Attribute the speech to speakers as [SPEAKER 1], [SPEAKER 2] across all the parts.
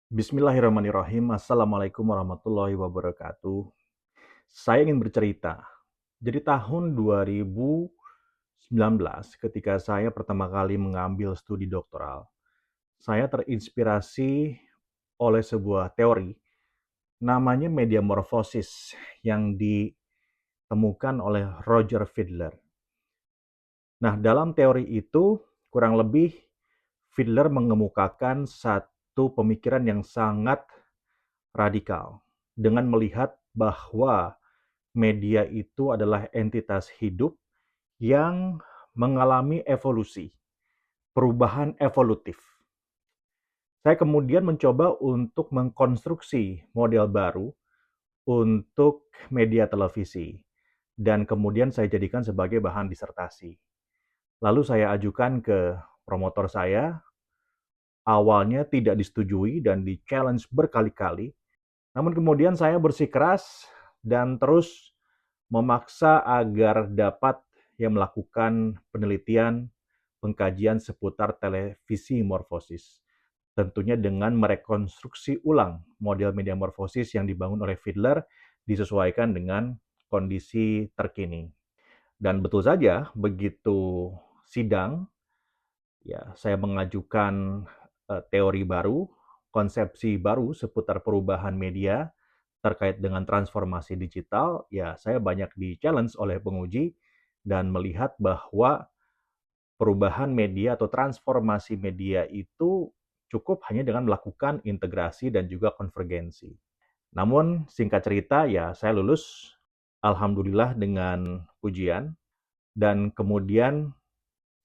[SPEAKER 1] Bismillahirrahmanirrahim. Assalamualaikum warahmatullahi wabarakatuh. Saya ingin bercerita. Jadi tahun 2019 ketika saya pertama kali mengambil studi doktoral, saya terinspirasi oleh sebuah teori namanya mediamorphosis yang ditemukan oleh Roger Fidler. Nah, dalam teori itu kurang lebih Fidler mengemukakan satu pemikiran yang sangat radikal dengan melihat bahwa media itu adalah entitas hidup yang mengalami evolusi, perubahan evolutif. Saya kemudian mencoba untuk mengkonstruksi model baru untuk media televisi dan kemudian saya jadikan sebagai bahan disertasi. Lalu saya ajukan ke promotor saya, awalnya tidak disetujui dan di-challenge berkali-kali. Namun kemudian saya bersikeras dan terus memaksa agar dapat melakukan penelitian, pengkajian seputar televisi morfosis. Tentunya dengan merekonstruksi ulang model media morfosis yang dibangun oleh Fidler disesuaikan dengan kondisi terkini. Dan betul saja, begitu sidang, ya saya mengajukan teori baru, konsepsi baru seputar perubahan media terkait dengan transformasi digital, ya saya banyak di-challenge oleh penguji dan melihat bahwa perubahan media atau transformasi media itu cukup hanya dengan melakukan integrasi dan juga konvergensi. Namun singkat cerita ya saya lulus alhamdulillah dengan pujian dan kemudian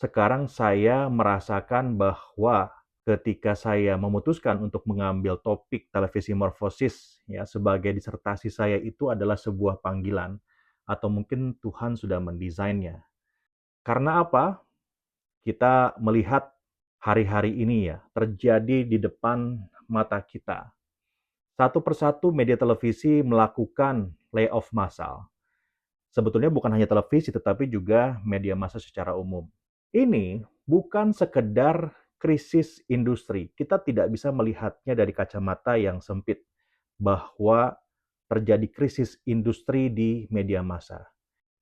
[SPEAKER 1] sekarang saya merasakan bahwa ketika saya memutuskan untuk mengambil topik televisi morfosis ya sebagai disertasi saya itu adalah sebuah panggilan atau mungkin Tuhan sudah mendesainnya. Karena apa? Kita melihat hari-hari ini ya terjadi di depan mata kita. Satu persatu media televisi melakukan layoff massal. Sebetulnya bukan hanya televisi tetapi juga media massa secara umum. Ini bukan sekedar krisis industri. Kita tidak bisa melihatnya dari kacamata yang sempit bahwa terjadi krisis industri di media massa.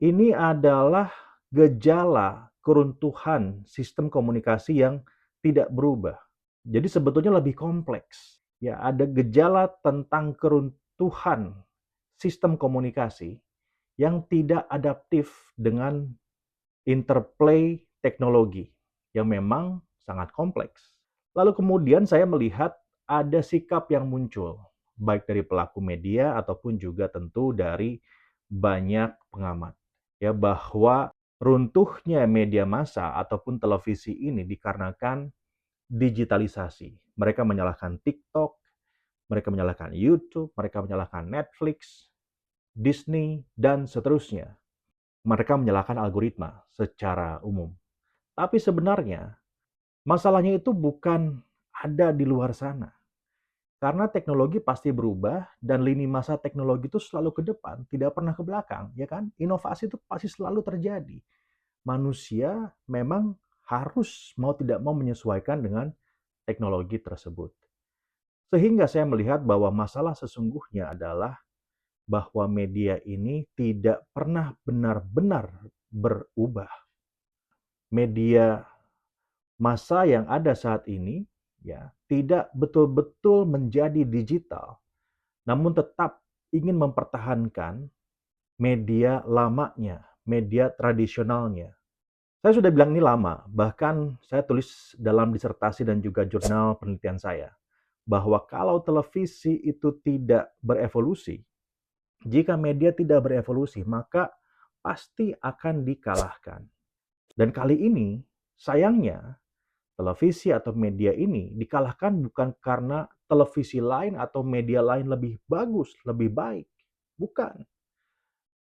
[SPEAKER 1] Ini adalah gejala keruntuhan sistem komunikasi yang tidak berubah. Jadi sebetulnya lebih kompleks. Ya, ada gejala tentang keruntuhan sistem komunikasi yang tidak adaptif dengan interplay teknologi yang memang sangat kompleks. Lalu kemudian saya melihat ada sikap yang muncul, baik dari pelaku media ataupun juga tentu dari banyak pengamat, ya bahwa runtuhnya media massa ataupun televisi ini dikarenakan digitalisasi. Mereka menyalahkan TikTok, mereka menyalahkan YouTube, mereka menyalahkan Netflix, Disney, dan seterusnya. Mereka menyalahkan algoritma secara umum. Tapi sebenarnya masalahnya itu bukan ada di luar sana. Karena teknologi pasti berubah dan lini masa teknologi itu selalu ke depan, tidak pernah ke belakang, ya kan? Inovasi itu pasti selalu terjadi. Manusia memang harus mau tidak mau menyesuaikan dengan teknologi tersebut. Sehingga saya melihat bahwa masalah sesungguhnya adalah bahwa media ini tidak pernah benar-benar berubah. Media masa yang ada saat ini ya tidak betul-betul menjadi digital, namun tetap ingin mempertahankan media lamanya, media tradisionalnya. Saya sudah bilang ini lama, bahkan saya tulis dalam disertasi dan juga jurnal penelitian saya, bahwa kalau televisi itu tidak berevolusi, jika media tidak berevolusi, maka pasti akan dikalahkan. Dan kali ini, sayangnya, televisi atau media ini dikalahkan bukan karena televisi lain atau media lain lebih bagus, lebih baik. Bukan.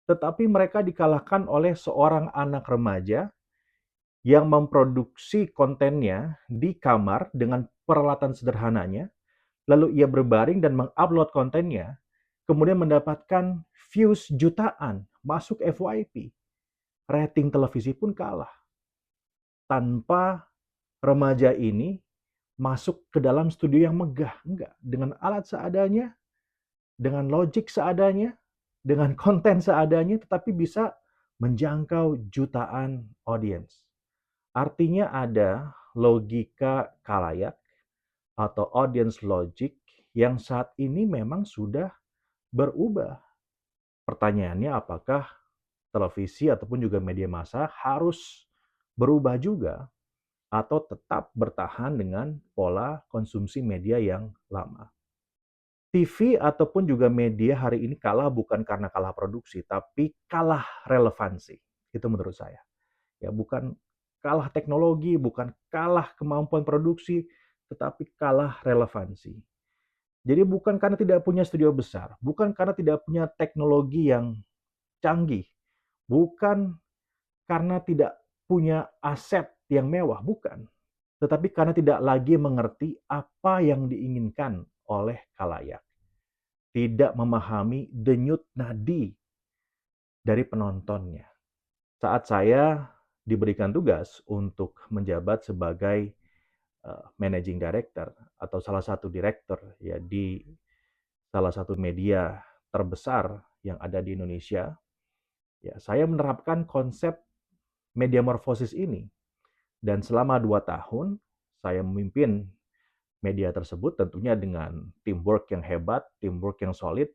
[SPEAKER 1] Tetapi mereka dikalahkan oleh seorang anak remaja yang memproduksi kontennya di kamar dengan peralatan sederhananya, lalu ia berbaring dan mengupload kontennya, kemudian mendapatkan views jutaan, masuk FYP. Rating televisi pun kalah. Tanpa remaja ini masuk ke dalam studio yang megah, enggak. Dengan alat seadanya, dengan logik seadanya, dengan konten seadanya, tetapi bisa menjangkau jutaan audiens. Artinya ada logika khalayak atau audience logic yang saat ini memang sudah berubah. Pertanyaannya apakah televisi ataupun juga media massa harus berubah juga atau tetap bertahan dengan pola konsumsi media yang lama. TV ataupun juga media hari ini kalah bukan karena kalah produksi, tapi kalah relevansi. Itu menurut saya. Ya, bukan kalah teknologi, bukan kalah kemampuan produksi, tetapi kalah relevansi. Jadi bukan karena tidak punya studio besar, bukan karena tidak punya teknologi yang canggih, bukan karena tidak punya aset yang mewah, bukan. Tetapi karena tidak lagi mengerti apa yang diinginkan oleh khalayak. Tidak memahami denyut nadi dari penontonnya. Saat saya diberikan tugas untuk menjabat sebagai managing director atau salah satu direktur ya di salah satu media terbesar yang ada di Indonesia, ya saya menerapkan konsep media morfosis ini. Dan selama 2 tahun, saya memimpin media tersebut tentunya dengan teamwork yang hebat, teamwork yang solid,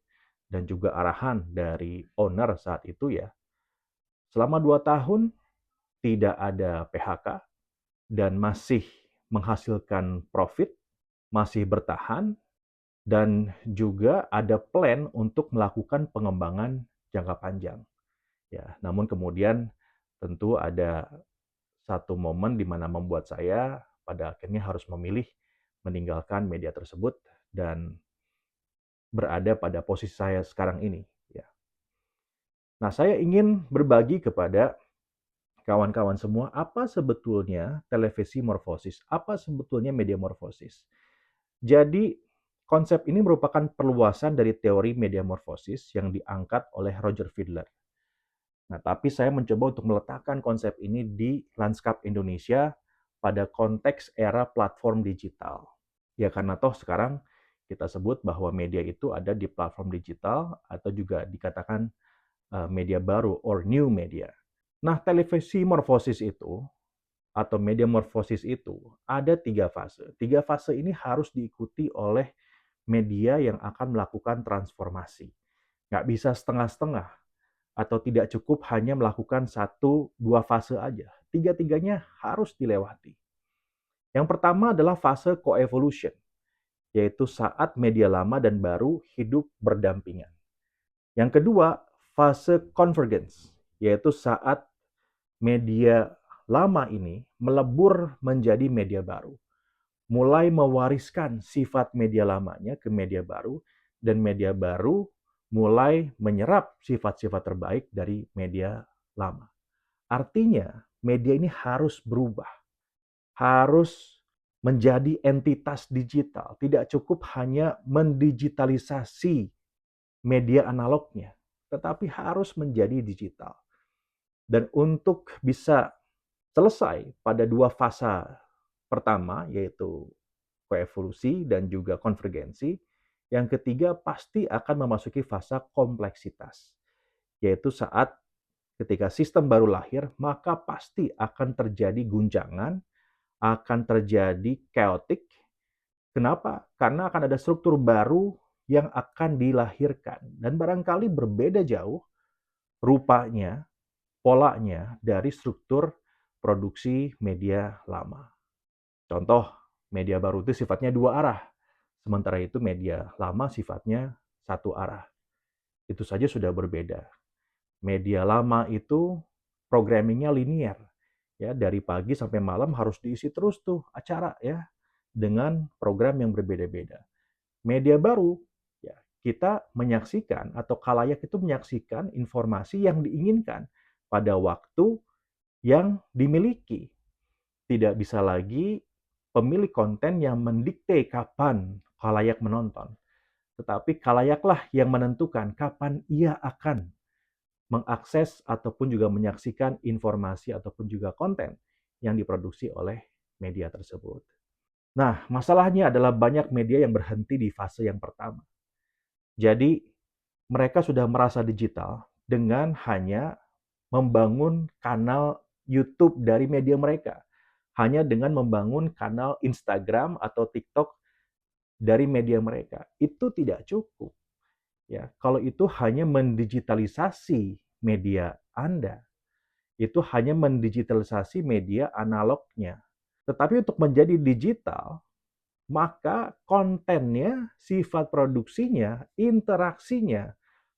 [SPEAKER 1] dan juga arahan dari owner saat itu ya. Selama 2 tahun, tidak ada PHK, dan masih menghasilkan profit, masih bertahan, dan juga ada plan untuk melakukan pengembangan jangka panjang. Ya, namun kemudian tentu ada satu momen di mana membuat saya pada akhirnya harus memilih meninggalkan media tersebut dan berada pada posisi saya sekarang ini. Ya. Nah, saya ingin berbagi kepada kawan-kawan semua apa sebetulnya televisi morfosis, apa sebetulnya media morfosis. Jadi, konsep ini merupakan perluasan dari teori media morfosis yang diangkat oleh Roger Fidler. Nah, tapi saya mencoba untuk meletakkan konsep ini di lanskap Indonesia pada konteks era platform digital. Ya karena toh sekarang kita sebut bahwa media itu ada di platform digital atau juga dikatakan media baru or new media. Nah, televisi morfosis itu atau media morfosis itu ada 3 fase. 3 fase ini harus diikuti oleh media yang akan melakukan transformasi. Nggak bisa setengah-setengah atau tidak cukup hanya melakukan 1-2 fase aja. Tiga-tiganya harus dilewati. Yang pertama adalah fase coevolution, yaitu saat media lama dan baru hidup berdampingan. Yang kedua, fase convergence, yaitu saat media lama ini melebur menjadi media baru, mulai mewariskan sifat media lamanya ke media baru, dan media baru mulai menyerap sifat-sifat terbaik dari media lama. Artinya, media ini harus berubah, harus menjadi entitas digital. Tidak cukup hanya mendigitalisasi media analognya, tetapi harus menjadi digital. Dan untuk bisa selesai pada 2 fase pertama, yaitu koevolusi dan juga konvergensi, yang ketiga pasti akan memasuki fase kompleksitas, yaitu saat ketika sistem baru lahir, maka pasti akan terjadi guncangan, akan terjadi chaotic. Kenapa? Karena akan ada struktur baru yang akan dilahirkan dan barangkali berbeda jauh rupanya, polanya dari struktur produksi media lama. Contoh, media baru itu sifatnya 2 arah, sementara itu media lama sifatnya 1 arah. Itu saja sudah berbeda. Media lama itu programmingnya linear, ya dari pagi sampai malam harus diisi terus tuh acara ya dengan program yang berbeda-beda. Media baru, ya kita menyaksikan atau khalayak itu menyaksikan informasi yang diinginkan pada waktu yang dimiliki. Tidak bisa lagi pemilik konten yang mendikte kapan khalayak menonton, tetapi khalayaklah yang menentukan kapan ia akan mengakses ataupun juga menyaksikan informasi ataupun juga konten yang diproduksi oleh media tersebut. Nah, masalahnya adalah banyak media yang berhenti di fase yang pertama. Jadi, mereka sudah merasa digital dengan hanya membangun kanal YouTube dari media mereka. Hanya dengan membangun kanal Instagram atau TikTok dari media mereka. Itu tidak cukup. Ya, kalau itu hanya mendigitalisasi media Anda, itu hanya mendigitalisasi media analognya. Tetapi untuk menjadi digital, maka kontennya, sifat produksinya, interaksinya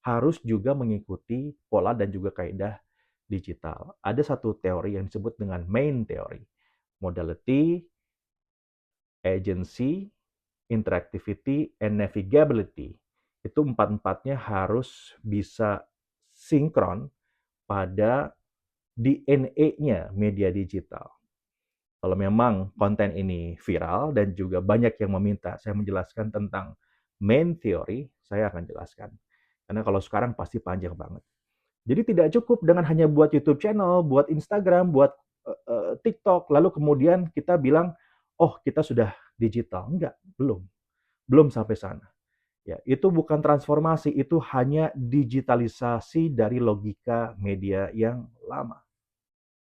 [SPEAKER 1] harus juga mengikuti pola dan juga kaidah digital. Ada satu teori yang disebut dengan main theory. Modality, agency, interactivity, and navigability. Itu empat-empatnya harus bisa sinkron pada DNA-nya media digital. Kalau memang konten ini viral dan juga banyak yang meminta saya menjelaskan tentang main theory, saya akan jelaskan. Karena kalau sekarang pasti panjang banget. Jadi tidak cukup dengan hanya buat YouTube channel, buat Instagram, buat TikTok, lalu kemudian kita bilang, oh kita sudah digital. Enggak, belum. Belum sampai sana. Ya, itu bukan transformasi, itu hanya digitalisasi dari logika media yang lama.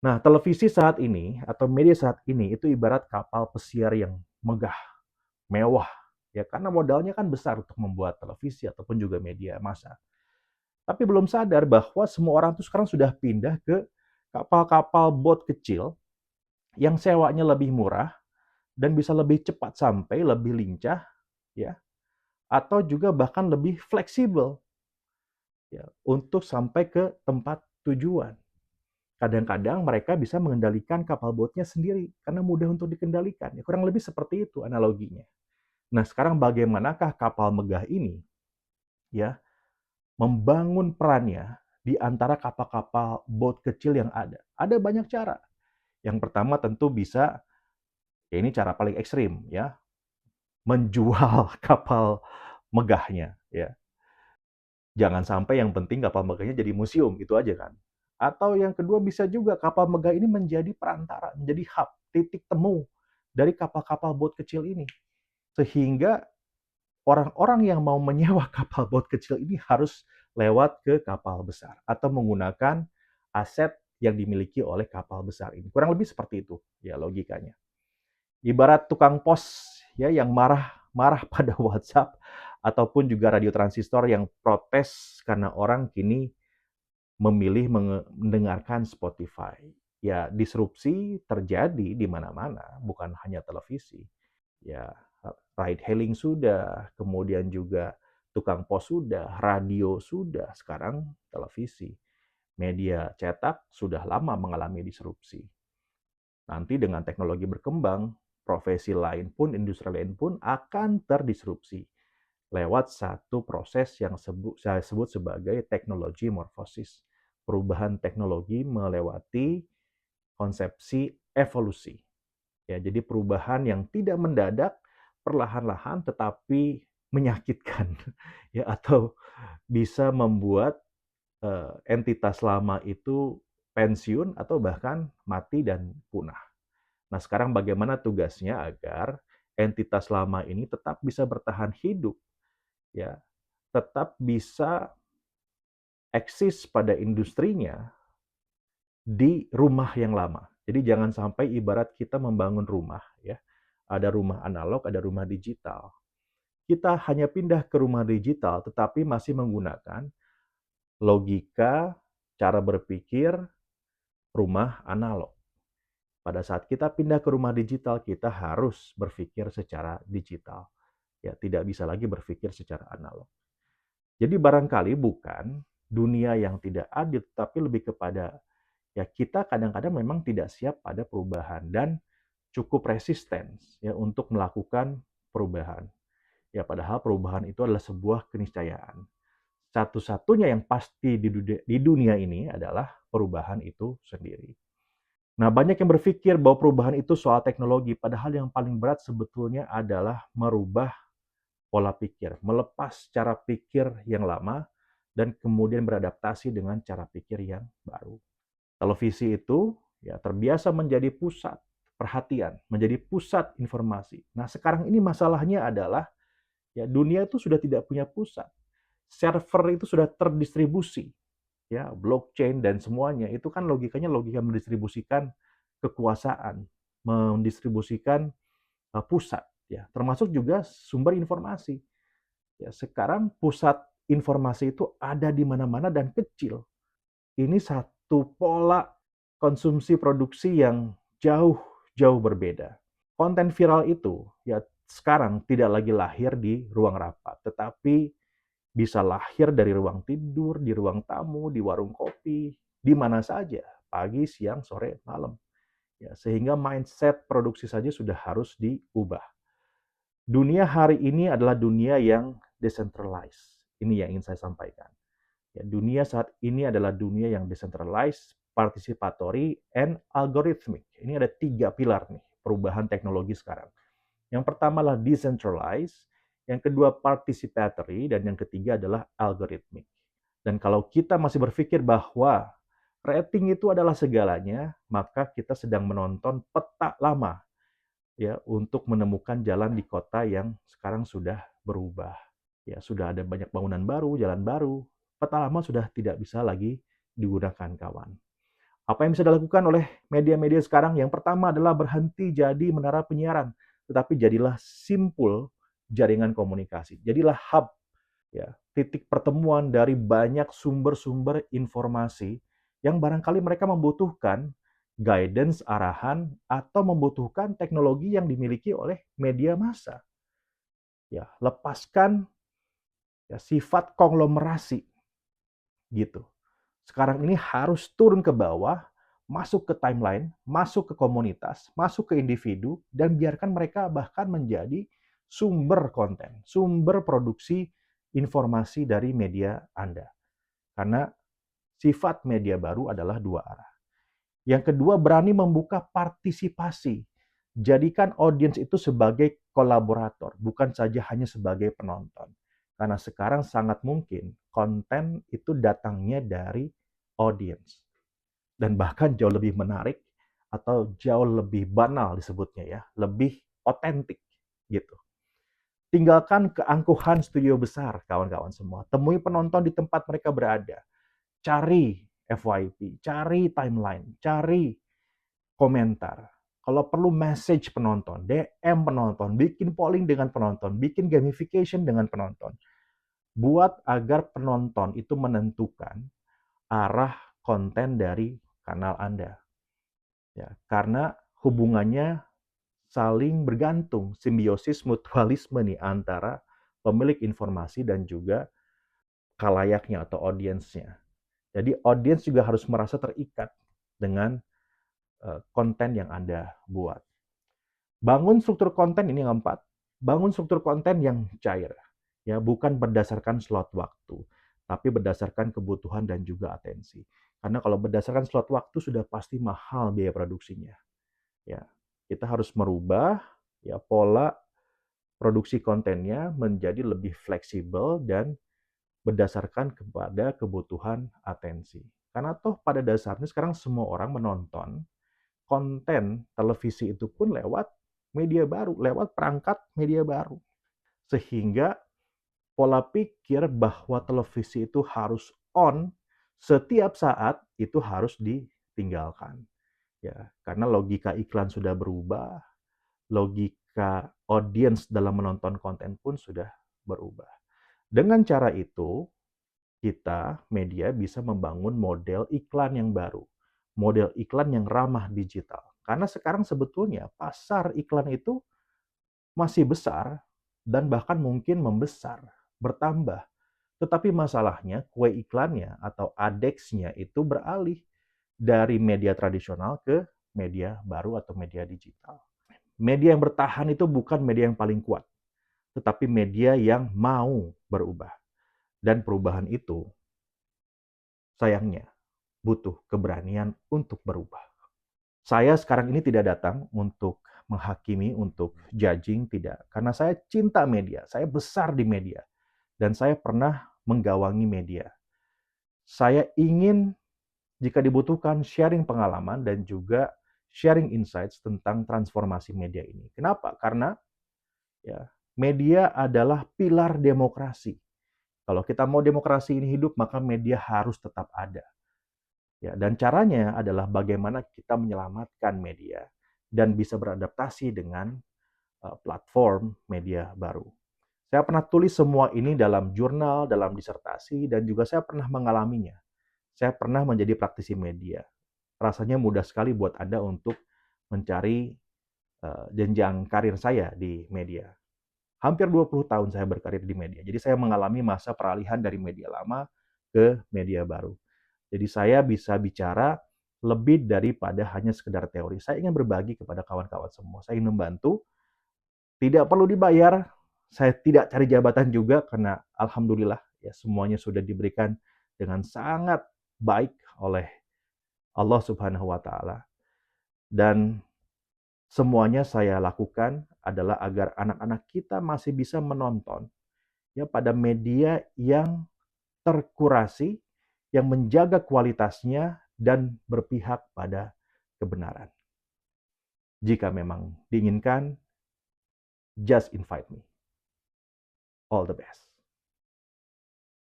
[SPEAKER 1] Nah, televisi saat ini atau media saat ini itu ibarat kapal pesiar yang megah, mewah, ya karena modalnya kan besar untuk membuat televisi ataupun juga media massa. Tapi belum sadar bahwa semua orang tuh sekarang sudah pindah ke kapal-kapal bot kecil yang sewanya lebih murah dan bisa lebih cepat sampai, lebih lincah, ya, atau juga bahkan lebih fleksibel, ya, untuk sampai ke tempat tujuan. Kadang-kadang mereka bisa mengendalikan kapal botnya sendiri karena mudah untuk dikendalikan. Ya, kurang lebih seperti itu analoginya. Nah, sekarang bagaimanakah kapal megah ini ya membangun perannya di antara kapal-kapal bot kecil yang ada? Ada banyak cara. Yang pertama tentu bisa, ya ini cara paling ekstrim ya, menjual kapal megahnya ya. Jangan sampai yang penting kapal megahnya jadi museum, itu aja kan. Atau yang kedua bisa juga kapal megah ini menjadi perantara, menjadi hub, titik temu dari kapal-kapal bot kecil ini. Sehingga orang-orang yang mau menyewa kapal bot kecil ini harus lewat ke kapal besar atau menggunakan aset yang dimiliki oleh kapal besar ini. Kurang lebih seperti itu ya logikanya. Ibarat tukang pos ya yang marah-marah pada WhatsApp ataupun juga radio transistor yang protes karena orang kini memilih mendengarkan Spotify. Ya, disrupsi terjadi di mana-mana, bukan hanya televisi. Ya, ride hailing sudah, kemudian juga tukang pos sudah, radio sudah, sekarang televisi. Media cetak sudah lama mengalami disrupsi. Nanti dengan teknologi berkembang, profesi lain pun, industri lain pun akan terdisrupsi lewat satu proses yang saya sebut sebagai teknologi morfosis. Perubahan teknologi melewati konsepsi evolusi. Ya, jadi perubahan yang tidak mendadak, perlahan-lahan tetapi menyakitkan ya atau bisa membuat entitas lama itu pensiun atau bahkan mati dan punah. Nah, sekarang bagaimana tugasnya agar entitas lama ini tetap bisa bertahan hidup, ya, tetap bisa eksis pada industrinya di rumah yang lama. Jadi jangan sampai ibarat kita membangun rumah, ya, ada rumah analog, ada rumah digital. Kita hanya pindah ke rumah digital, tetapi masih menggunakan logika cara berpikir rumah analog. Pada saat kita pindah ke rumah digital, kita harus berpikir secara digital. Ya, tidak bisa lagi berpikir secara analog. Jadi barangkali bukan dunia yang tidak adil, tapi lebih kepada ya kita kadang-kadang memang tidak siap pada perubahan dan cukup resisten ya untuk melakukan perubahan. Ya padahal perubahan itu adalah sebuah keniscayaan. Satu-satunya yang pasti di dunia ini adalah perubahan itu sendiri. Nah, banyak yang berpikir bahwa perubahan itu soal teknologi, padahal yang paling berat sebetulnya adalah merubah pola pikir, melepas cara pikir yang lama dan kemudian beradaptasi dengan cara pikir yang baru. Televisi itu ya terbiasa menjadi pusat, perhatian, menjadi pusat informasi. Nah, sekarang ini masalahnya adalah ya dunia itu sudah tidak punya pusat. Server itu sudah terdistribusi, ya, blockchain dan semuanya itu kan logikanya logika mendistribusikan kekuasaan, mendistribusikan pusat, ya, termasuk juga sumber informasi. Ya, sekarang pusat informasi itu ada di mana-mana dan kecil. Ini satu pola konsumsi produksi yang jauh-jauh berbeda. Konten viral itu ya sekarang tidak lagi lahir di ruang rapat, tetapi bisa lahir dari ruang tidur, di ruang tamu, di warung kopi, di mana saja, pagi, siang, sore, malam. Ya, sehingga mindset produksi saja sudah harus diubah. Dunia hari ini adalah dunia yang decentralized. Ini yang ingin saya sampaikan. Ya, dunia saat ini adalah dunia yang decentralized, participatory, and algorithmic. Ini ada 3 pilar nih perubahan teknologi sekarang. Yang pertama adalah decentralized, yang kedua participatory, dan yang ketiga adalah algorithmic. Dan kalau kita masih berpikir bahwa rating itu adalah segalanya, maka kita sedang menonton peta lama ya untuk menemukan jalan di kota yang sekarang sudah berubah. Ya, sudah ada banyak bangunan baru, jalan baru. Peta lama sudah tidak bisa lagi digunakan, kawan. Apa yang bisa dilakukan oleh media-media sekarang? Yang pertama adalah berhenti jadi menara penyiaran, tetapi jadilah simpul jaringan komunikasi. Jadilah hub, ya, titik pertemuan dari banyak sumber-sumber informasi yang barangkali mereka membutuhkan guidance, arahan, atau membutuhkan teknologi yang dimiliki oleh media massa. Ya, lepaskan ya, sifat konglomerasi gitu. Sekarang ini harus turun ke bawah, masuk ke timeline, masuk ke komunitas, masuk ke individu, dan biarkan mereka bahkan menjadi sumber konten, sumber produksi informasi dari media Anda. Karena sifat media baru adalah dua arah. Yang kedua, berani membuka partisipasi. Jadikan audiens itu sebagai kolaborator, bukan saja hanya sebagai penonton. Karena sekarang sangat mungkin konten itu datangnya dari audiens. Dan bahkan jauh lebih menarik atau jauh lebih banal disebutnya ya, lebih otentik gitu. Tinggalkan keangkuhan studio besar, kawan-kawan semua. Temui penonton di tempat mereka berada. Cari FYP, cari timeline, cari komentar. Kalau perlu message penonton, DM penonton, bikin polling dengan penonton, bikin gamification dengan penonton. Buat agar penonton itu menentukan arah konten dari kanal Anda. Ya, karena hubungannya saling bergantung, simbiosis mutualisme nih antara pemilik informasi dan juga kalayaknya atau audiensnya. Jadi audiens juga harus merasa terikat dengan konten yang Anda buat. Bangun struktur konten ini yang keempat. Bangun struktur konten yang cair. Ya, bukan berdasarkan slot waktu, tapi berdasarkan kebutuhan dan juga atensi. Karena kalau berdasarkan slot waktu sudah pasti mahal biaya produksinya. Ya, kita harus merubah ya pola produksi kontennya menjadi lebih fleksibel dan berdasarkan kepada kebutuhan atensi. Karena toh pada dasarnya sekarang semua orang menonton konten televisi itu pun lewat media baru, lewat perangkat media baru. Sehingga pola pikir bahwa televisi itu harus on setiap saat itu harus ditinggalkan. Ya, karena logika iklan sudah berubah, logika audiens dalam menonton konten pun sudah berubah. Dengan cara itu, kita media bisa membangun model iklan yang baru, model iklan yang ramah digital. Karena sekarang sebetulnya pasar iklan itu masih besar dan bahkan mungkin membesar, bertambah. Tetapi masalahnya kue iklannya atau ADEX-nya itu beralih dari media tradisional ke media baru atau media digital. Media yang bertahan itu bukan media yang paling kuat, tetapi media yang mau berubah. Dan perubahan itu sayangnya butuh keberanian untuk berubah. Saya sekarang ini tidak datang untuk menghakimi, untuk judging, tidak. Karena saya cinta media, saya besar di media, dan saya pernah menggawangi media. Saya ingin jika dibutuhkan sharing pengalaman dan juga sharing insights tentang transformasi media ini. Kenapa? Karena ya, media adalah pilar demokrasi. Kalau kita mau demokrasi ini hidup, maka media harus tetap ada. Ya, dan caranya adalah bagaimana kita menyelamatkan media dan bisa beradaptasi dengan platform media baru. Saya pernah tulis semua ini dalam jurnal, dalam disertasi, dan juga saya pernah mengalaminya. Saya pernah menjadi praktisi media. Rasanya mudah sekali buat Anda untuk mencari jenjang karir saya di media. Hampir 20 tahun saya berkarir di media. Jadi saya mengalami masa peralihan dari media lama ke media baru. Jadi saya bisa bicara lebih daripada hanya sekedar teori. Saya ingin berbagi kepada kawan-kawan semua. Saya ingin membantu, tidak perlu dibayar. Saya tidak cari jabatan juga karena alhamdulillah ya semuanya sudah diberikan dengan sangat baik oleh Allah Subhanahu wa taala. Dan semuanya saya lakukan adalah agar anak-anak kita masih bisa menonton ya pada media yang terkurasi, yang menjaga kualitasnya dan berpihak pada kebenaran. Jika memang diinginkan, just invite me. All the best.